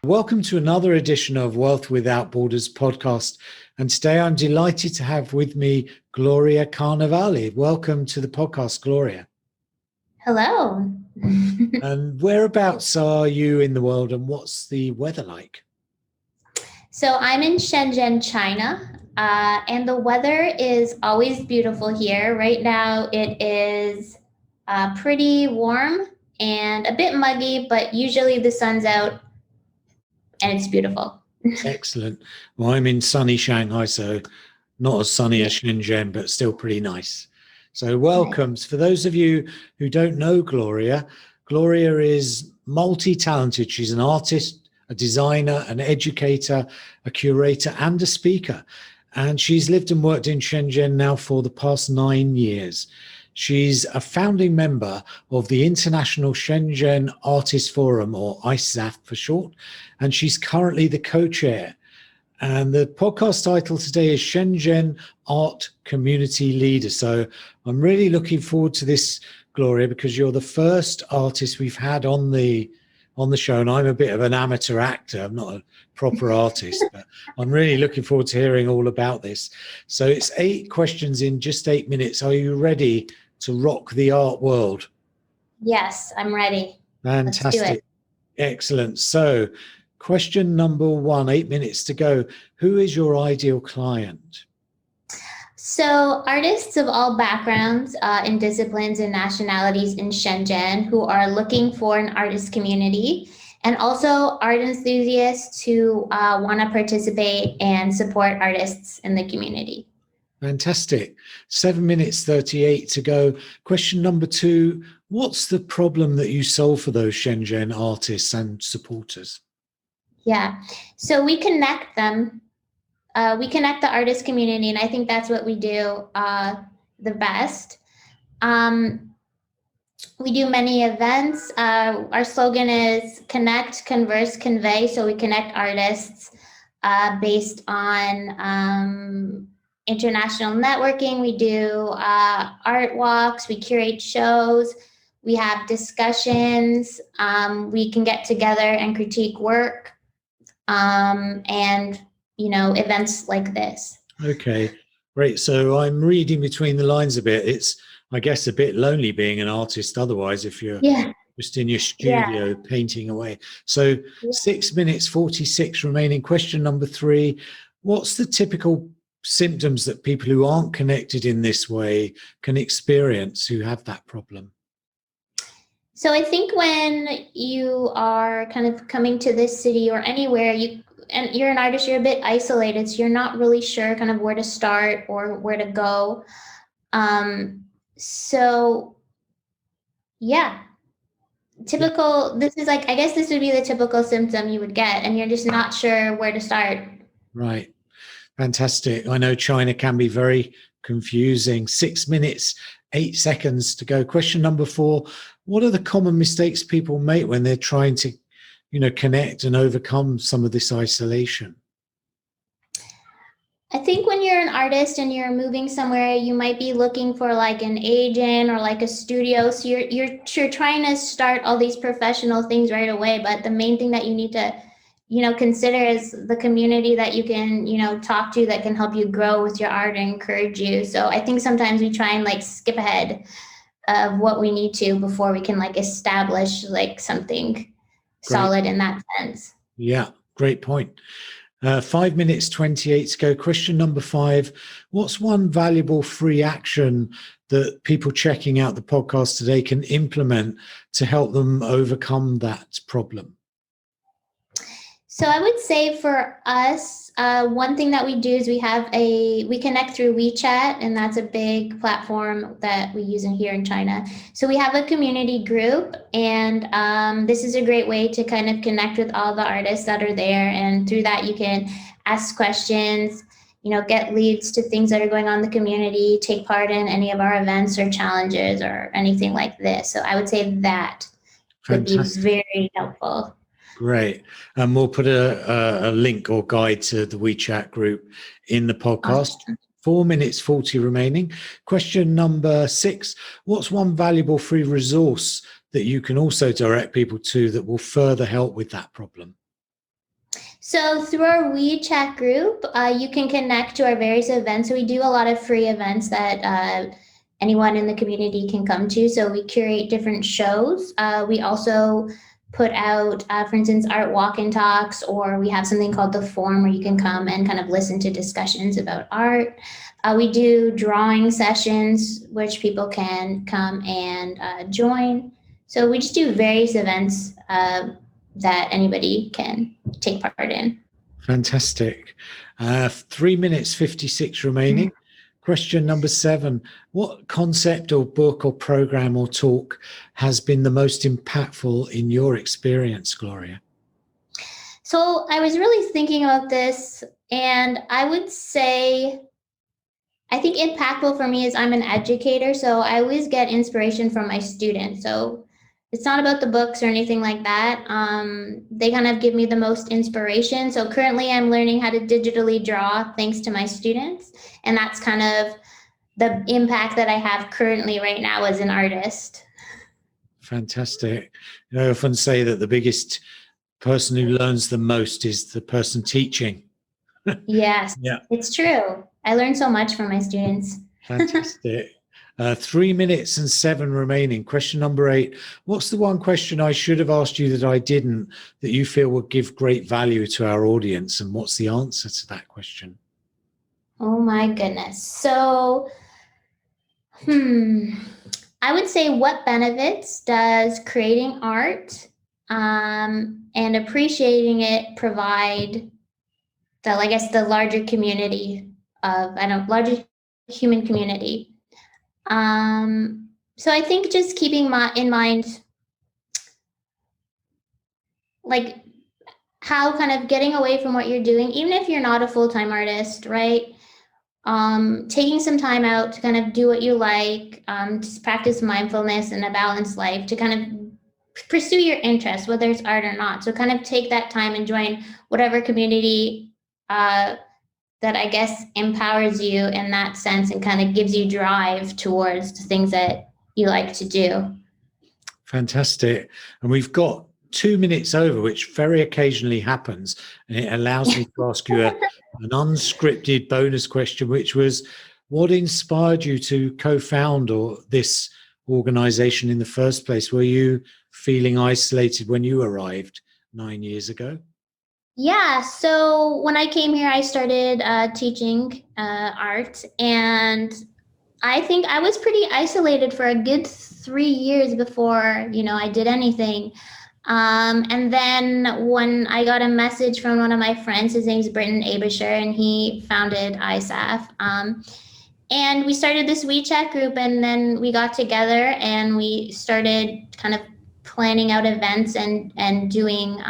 Welcome to another edition of Wealth Without Borders podcast. And today I'm delighted to have with me Gloria Carnevale. Welcome to the podcast, Gloria. Hello. And whereabouts are you in the world and what's the weather like? So I'm in Shenzhen, China, and the weather is always beautiful here. Right now it is pretty warm and a bit muggy, but usually the sun's out and it's beautiful. Excellent. Well, I'm in sunny Shanghai, so not as sunny as Shenzhen, but still pretty nice. So welcome. For those of you who don't know Gloria, Gloria is multi-talented. She's an artist, a designer, an educator, a curator, and a speaker. And she's lived and worked in Shenzhen now for the past 9 years. She's a founding member of the International Shenzhen Artist Forum, or ISZAF for short, and she's currently the co-chair. And the podcast title today is Shenzhen Art Community Leader. So I'm really looking forward to this, Gloria, because you're the first artist we've had on the show, and I'm a bit of an amateur actor. I'm not a proper artist, but I'm really looking forward to hearing all about this. So it's 8 questions in just 8 minutes. Are you ready to rock the art world? Yes, I'm ready. Fantastic. Let's do it. Excellent. So question number 1, 8 minutes to go. Who is your ideal client? So artists of all backgrounds and disciplines and nationalities in Shenzhen who are looking for an artist community, and also art enthusiasts who want to participate and support artists in the community. Fantastic. 7 minutes 38 to go. Question number 2, what's the problem that you solve for those Shenzhen artists and supporters? Yeah, so we connect them. We connect the artist community, and I think that's what we do the best. We do many events. Our slogan is connect, converse, convey. So we connect artists based on international networking. We do art walks, we curate shows, we have discussions, we can get together and critique work, and events like this. Okay, great. So I'm reading between the lines a bit. It's, I guess, a bit lonely being an artist otherwise if you're just in your studio painting away. So 6 minutes 46 remaining. Question number 3, what's the typical symptoms that people who aren't connected in this way can experience who have that problem? So I think when you are kind of coming to this city or anywhere, and you're an artist, you're a bit isolated, so you're not really sure kind of where to start or where to go. This is like, I guess this would be the typical symptom you would get, and you're just not sure where to start. Right. Fantastic. I know China can be very confusing. 6 minutes, 8 seconds to go. Question number 4, what are the common mistakes people make when they're trying to, connect and overcome some of this isolation? I think when you're an artist and you're moving somewhere, you might be looking for like an agent or like a studio. So you're trying to start all these professional things right away. But the main thing that you need to, consider is the community that you can, talk to that can help you grow with your art and encourage you. So I think sometimes we try and like skip ahead of what we need to before we can like establish like something solid in that sense. Yeah, great point. 5 minutes 28 to go. Question number 5, what's one valuable free action that people checking out the podcast today can implement to help them overcome that problem? So I would say for us, one thing that we do is we connect through WeChat, and that's a big platform that we use here in China. So we have a community group, and this is a great way to kind of connect with all the artists that are there. And through that, you can ask questions, get leads to things that are going on in the community, take part in any of our events or challenges or anything like this. So I would say that would be very helpful. Great. And we'll put a link or guide to the WeChat group in the podcast. Awesome. 4 minutes 40 remaining. Question number 6. What's one valuable free resource that you can also direct people to that will further help with that problem? So through our WeChat group, you can connect to our various events. So we do a lot of free events that anyone in the community can come to. So we curate different shows. We also put out, for instance, art walk-in talks, or we have something called the Forum where you can come and kind of listen to discussions about art. We do drawing sessions, which people can come and join. So we just do various events that anybody can take part in. Fantastic. 3 minutes 56 remaining. Question number 7. What concept or book or program or talk has been the most impactful in your experience, Gloria? So I was really thinking about this, and I would say, I think impactful for me is I'm an educator, so I always get inspiration from my students. So it's not about the books or anything like that. They kind of give me the most inspiration. So currently I'm learning how to digitally draw thanks to my students. And that's kind of the impact that I have currently right now as an artist. Fantastic. I often say that the biggest person who learns the most is the person teaching. Yes, Yeah. it's true. I learn so much from my students. Fantastic. 3 minutes and 7 remaining. Question number 8. What's the one question I should have asked you that I didn't, that you feel would give great value to our audience? And what's the answer to that question? Oh my goodness. So, I would say, what benefits does creating art and appreciating it provide the larger community of, larger human community? So I think just keeping in mind, like, how kind of getting away from what you're doing, even if you're not a full-time artist, right? Taking some time out to kind of do what you like, to practice mindfulness and a balanced life, to kind of pursue your interests, whether it's art or not. So kind of take that time and join whatever community that I guess empowers you in that sense and kind of gives you drive towards the things that you like to do. Fantastic. And we've got 2 minutes over, which very occasionally happens. And it allows me to ask you an unscripted bonus question, which was, what inspired you to co-found this organization in the first place? Were you feeling isolated when you arrived 9 years ago? Yeah, so when I came here, I started teaching art, and I think I was pretty isolated for a good 3 years before, I did anything. And then when I got a message from one of my friends, his name's Britton Abisher, and he founded ISZAF. And we started this WeChat group, and then we got together and we started kind of planning out events and doing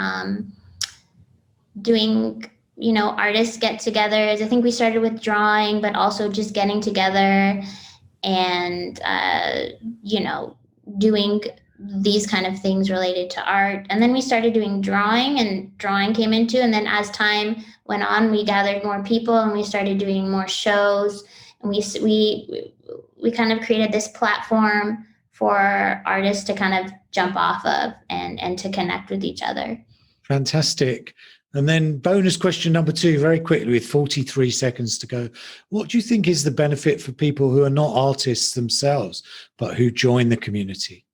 artist get-togethers. I think we started with drawing, but also just getting together and doing these kind of things related to art. And then we started doing drawing, and drawing came into, and then as time went on, we gathered more people and we started doing more shows, and we kind of created this platform for artists to kind of jump off of and to connect with each other. Fantastic. And then bonus question number 2, very quickly, with 43 seconds to go. What do you think is the benefit for people who are not artists themselves, but who join the community?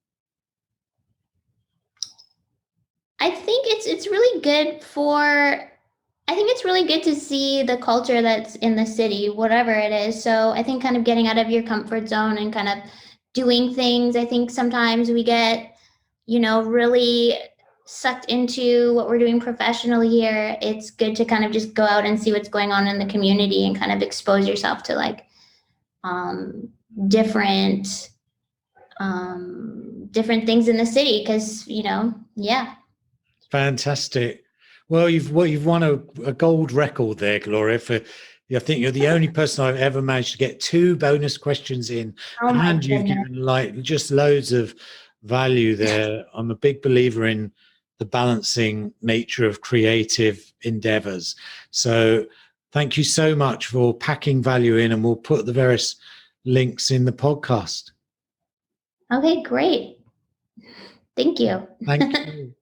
I think it's really good to see the culture that's in the city, whatever it is. So I think kind of getting out of your comfort zone and kind of doing things. I think sometimes we get, really sucked into what we're doing professionally here. It's good to kind of just go out and see what's going on in the community and kind of expose yourself to different things in the city, because yeah. Fantastic. Well, you've won a gold record there, Gloria. I think you're the only person I've ever managed to get 2 bonus questions in, and you've given just loads of value there. I'm a big believer in the balancing nature of creative endeavors. So thank you so much for packing value in, and we'll put the various links in the podcast. Okay, great. Thank you. Thank you.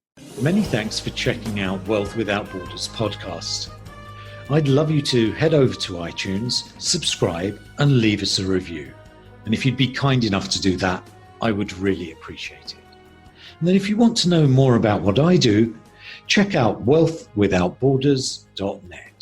Many thanks for checking out Wealth Without Borders podcast. I'd love you to head over to iTunes, subscribe, and leave us a review. And if you'd be kind enough to do that, I would really appreciate it. And then if you want to know more about what I do, check out wealthwithoutborders.net.